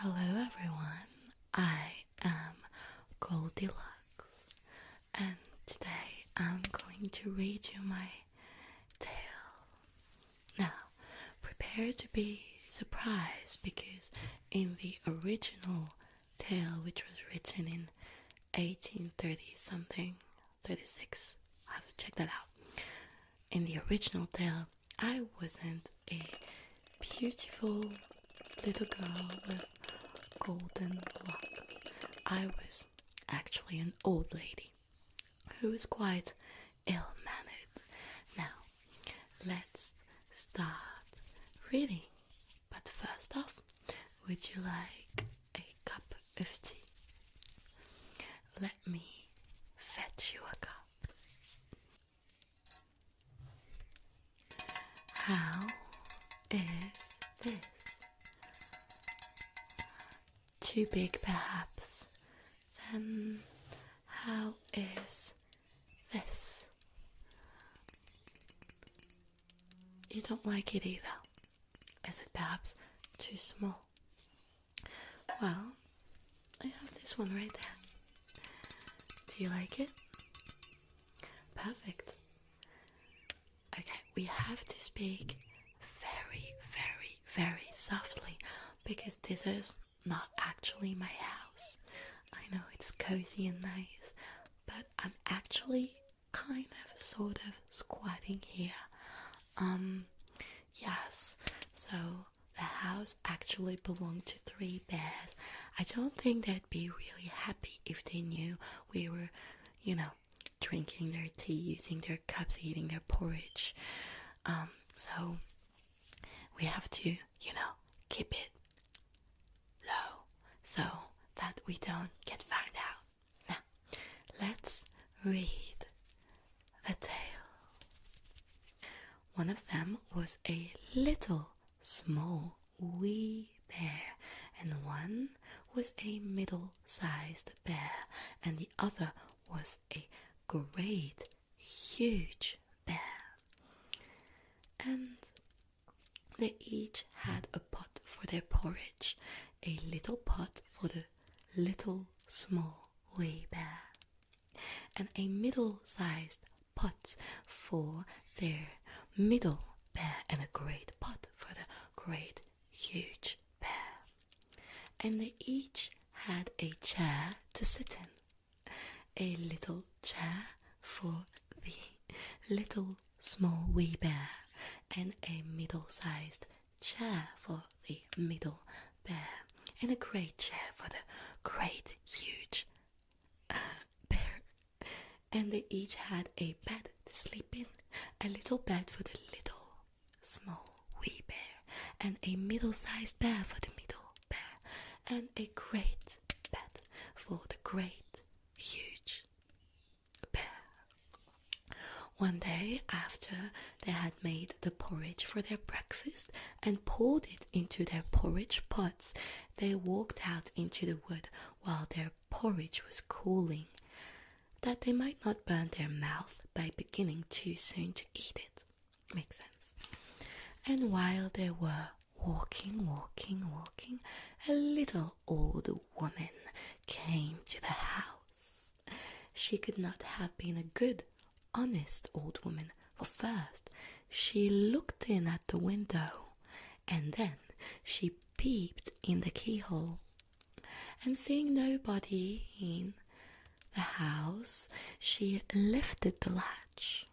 Hello everyone, I am Goldilocks, and today I'm going to read you my tale. Now, prepare to be surprised because in the original tale, which was written in 1830 something, 36, I have to check that out. In the original tale, I wasn't a beautiful little girl with golden locks. I was actually an old lady who was quite ill-mannered. Now, let's start reading. But first off, would you like a cup of tea? Let me fetch you a cup. How is this? Too big, perhaps. Then how is this? You don't like it either. Is it perhaps too small? Well, I have this one right there. Do you like it? Perfect. Okay, we have to speak very, very, very softly because this is not actually my house. I know it's cozy and nice, but I'm actually kind of sort of squatting here. Yes, so the house actually belonged to 3 bears. I don't think they'd be really happy if they knew we were, drinking their tea, using their cups, eating their porridge. So we have to, keep it low so that we don't get found out. Now, let's read the tale. One of them was a little, small, wee bear, and one was a middle-sized bear, and the other was a great, huge bear. And they each had a pot for their porridge, a little pot for the little, small, wee bear, and a middle-sized pot for their middle bear, and a great pot for the great, huge bear. And they each had a chair to sit in, a little chair for the little, small, wee bear, and a middle-sized chair for the middle bear, and a great chair for the great, huge bear. And they each had a bed to sleep in, a little bed for the little, small, wee bear, and a middle-sized bear for the middle bear, and a great bed for the great, huge bear. One day, after they had made the porridge for their breakfast and poured it into their porridge pots, they walked out into the wood while their porridge was cooling, that they might not burn their mouth by beginning too soon to eat it. Makes sense. And while they were walking, a little old woman came to the house. She could not have been a good, honest old woman, for first she looked in at the window, and then she peeped in the keyhole, and seeing nobody in the house, she lifted the latch.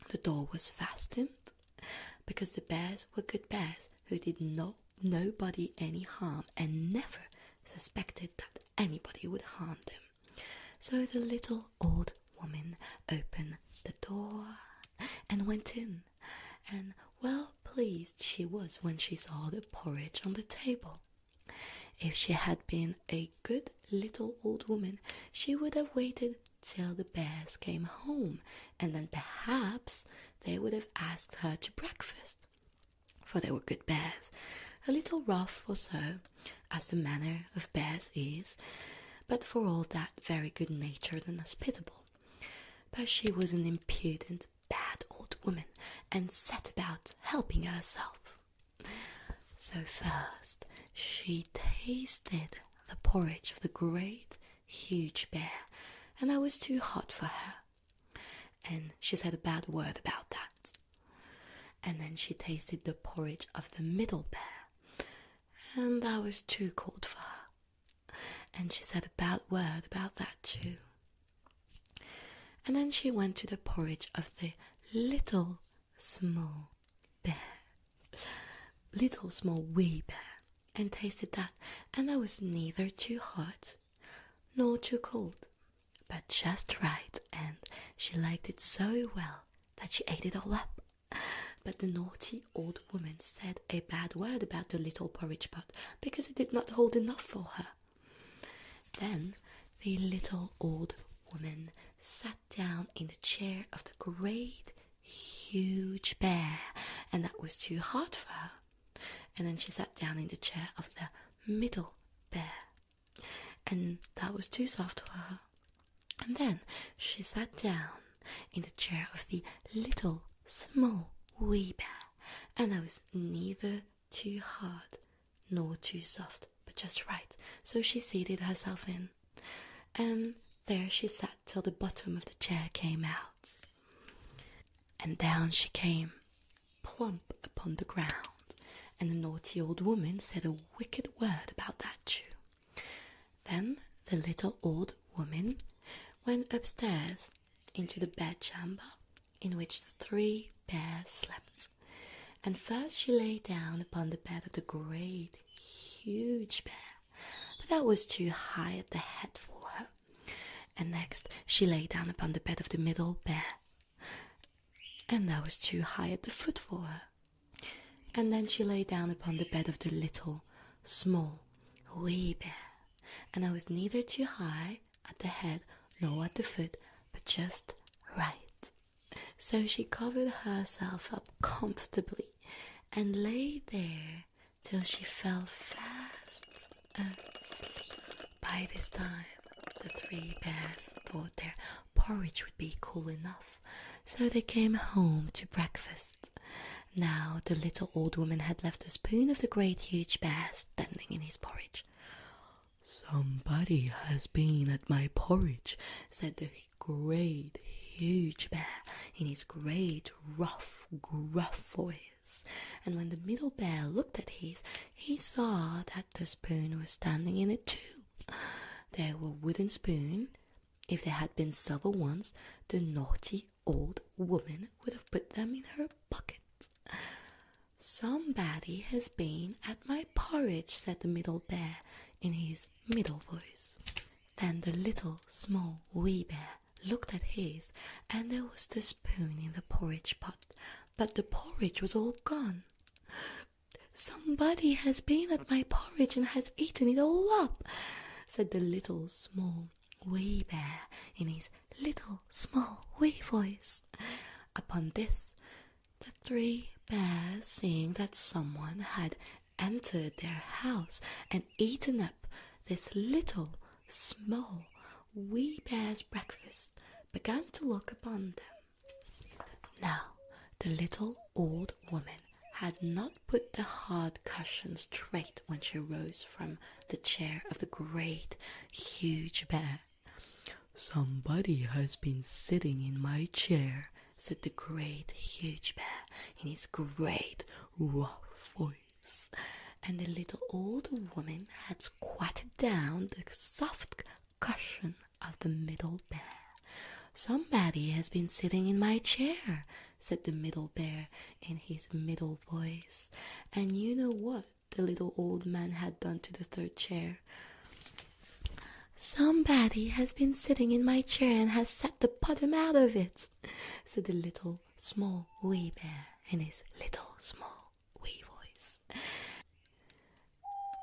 The door was fastened because the bears were good bears who did nobody any harm and never suspected that anybody would harm them. So the little old woman opened the door and went in, and well pleased she was when she saw the porridge on the table. If she had been a good little old woman, she would have waited till the bears came home, and then perhaps they would have asked her to breakfast. For they were good bears, a little rough or so, as the manner of bears is, but for all that very good-natured and hospitable. But she was an impudent, bad old woman, and set about helping herself. So first, she tasted the porridge of the great, huge bear, and that was too hot for her. And she said a bad word about that. And then she tasted the porridge of the middle bear, and that was too cold for her. And she said a bad word about that too. And then she went to the porridge of the little small bear, little small wee bear, and tasted that, and that was neither too hot nor too cold, but just right, and she liked it so well that she ate it all up. But the naughty old woman said a bad word about the little porridge pot because it did not hold enough for her. Then the little old woman sat down in the chair of the great, huge bear, and that was too hard for her. And then she sat down in the chair of the middle bear, and that was too soft for her. And then she sat down in the chair of the little, small, wee bear, and that was neither too hard nor too soft, but just right. So she seated herself in, and there she sat till the bottom of the chair came out. And down she came, plump upon the ground, and the naughty old woman said a wicked word about that too. Then the little old woman went upstairs into the bedchamber in which the three bears slept. And first she lay down upon the bed of the great, huge bear, but that was too high at the head for her. And next she lay down upon the bed of the middle bear, and that was too high at the foot for her. And then she lay down upon the bed of the little, small, wee bear, and that was neither too high at the head nor at the foot, but just right. So she covered herself up comfortably and lay there till she fell fast asleep. By this time, the three bears thought their porridge would be cool enough, so they came home to breakfast. Now the little old woman had left a spoon of the great huge bear standing in his porridge. "Somebody has been at my porridge," said the great huge bear in his great rough, gruff voice. And when the middle bear looked at his, he saw that the spoon was standing in it too. They were wooden spoons. If they had been silver ones, the naughty old woman would have put them in her pocket. "Somebody has been at my porridge," said the middle bear in his middle voice. Then the little, small, wee bear looked at his, and there was the spoon in the porridge pot, but the porridge was all gone. "Somebody has been at my porridge and has eaten it all up," said the little, small, wee bear in his little, small, wee voice. Upon this, the three bears, seeing that someone had entered their house and eaten up this little, small, wee bear's breakfast, began to look upon them. Now, the little old woman had not put the hard cushion straight when she rose from the chair of the great, huge bear. "Somebody has been sitting in my chair," said the great, huge bear in his great, rough voice. And the little old woman had squatted down the soft cushion of the middle bear. "Somebody has been sitting in my chair," said the middle bear in his middle voice. And you know what the little old man had done to the third chair? "Somebody has been sitting in my chair and has sat the bottom out of it," said the little, small, wee bear in his little, small, wee voice.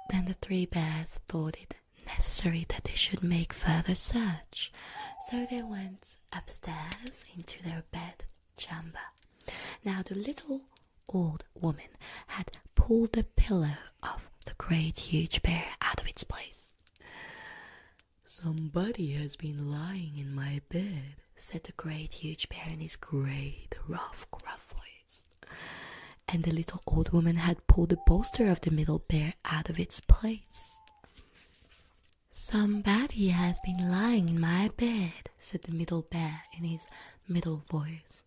Then the three bears thought it necessary that they should make further search, so they went upstairs into their bed chamber. Now the little old woman had pulled the pillow of the great huge bear out of its place. "Somebody has been lying in my bed," said the great huge bear in his great rough gruff voice. and the little old woman had pulled the bolster of the middle bear out of its place. "Somebody has been lying in my bed," said the middle bear in his middle voice.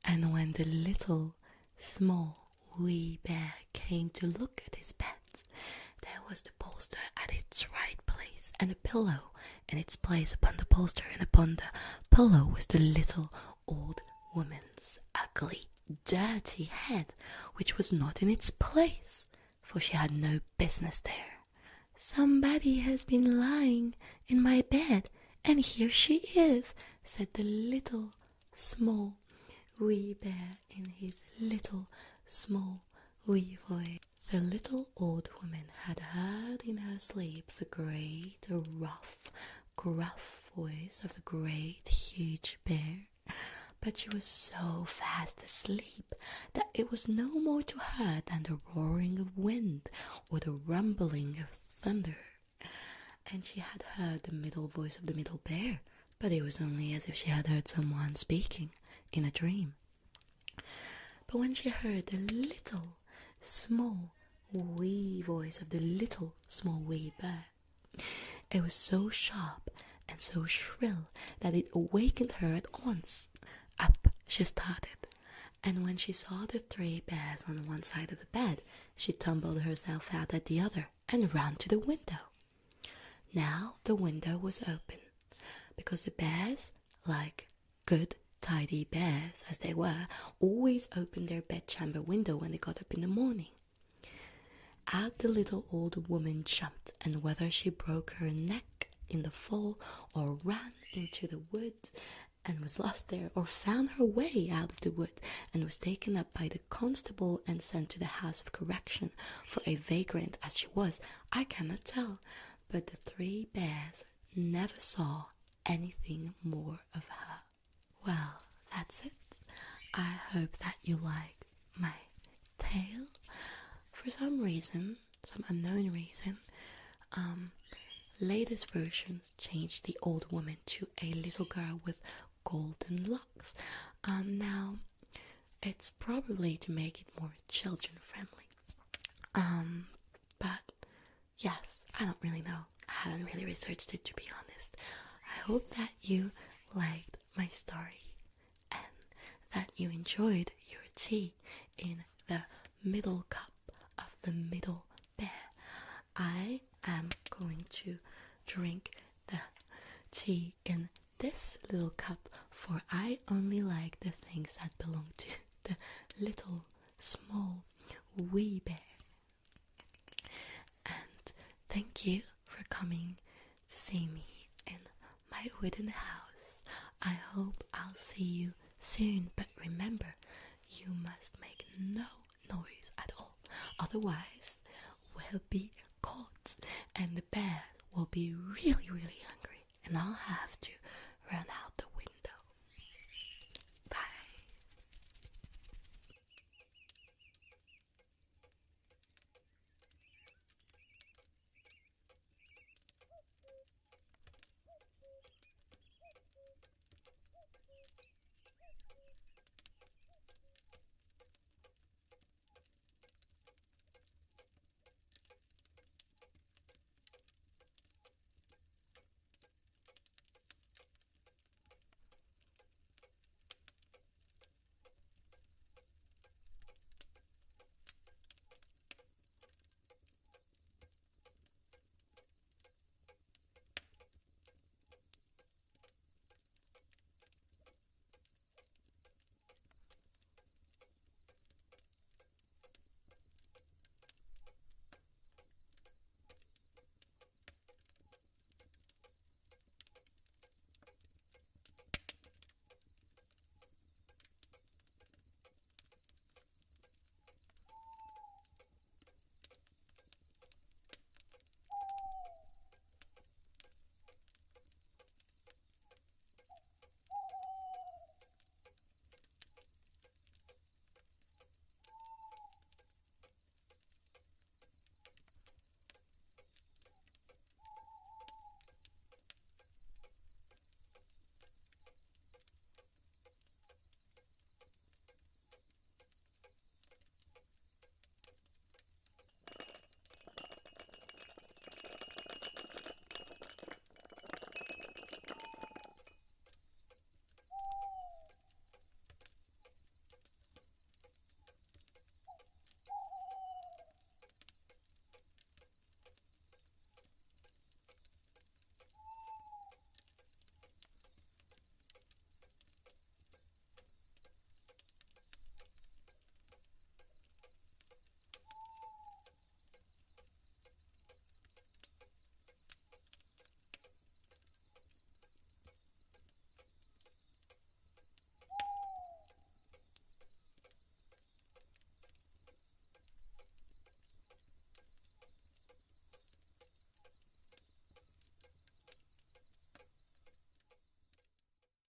And when the little, small, wee bear came to look at his bed, there was the bolster at its right place, and a pillow in its place upon the bolster, and upon the pillow was the little old woman's ugly, dirty head, which was not in its place, for she had no business there. "Somebody has been lying in my bed, and here she is," said the little, small, wee bear in his little, small, wee voice. The little old woman had heard in her sleep the great, rough, gruff voice of the great, huge bear, but she was so fast asleep that it was no more to her than the roaring of wind or the rumbling of thunder. And she had heard the middle voice of the middle bear, but it was only as if she had heard someone speaking in a dream. But when she heard the little, small, wee voice of the little, small, wee bear, it was so sharp and so shrill that it awakened her at once. Up she started, and when she saw the 3 bears on one side of the bed, she tumbled herself out at the other and ran to the window. Now the window was open, because the bears, like good, tidy bears as they were, always opened their bedchamber window when they got up in the morning. Out the little old woman jumped, and whether she broke her neck in the fall, or ran into the woods and was lost there, or found her way out of the wood and was taken up by the constable and sent to the house of correction, for a vagrant as she was, I cannot tell, but the 3 bears never saw anything more of her. Well, that's it. I hope that you like my tale. For some reason, some unknown reason, latest versions changed the old woman to a little girl with golden locks. Now, it's probably to make it more children friendly. But yes, I don't really know. I haven't really researched it, to be honest. I hope that you liked my story and that you enjoyed your tea in the middle cup of the middle bear. I am going to drink the tea in this little cup, for I only like the things that belong to the little, small, wee bear. And thank you for coming to see me in my wooden house. I hope I'll see you soon, but remember, you must make no noise at all, otherwise we'll be caught and the bear will be really, really hungry and I'll have to run out.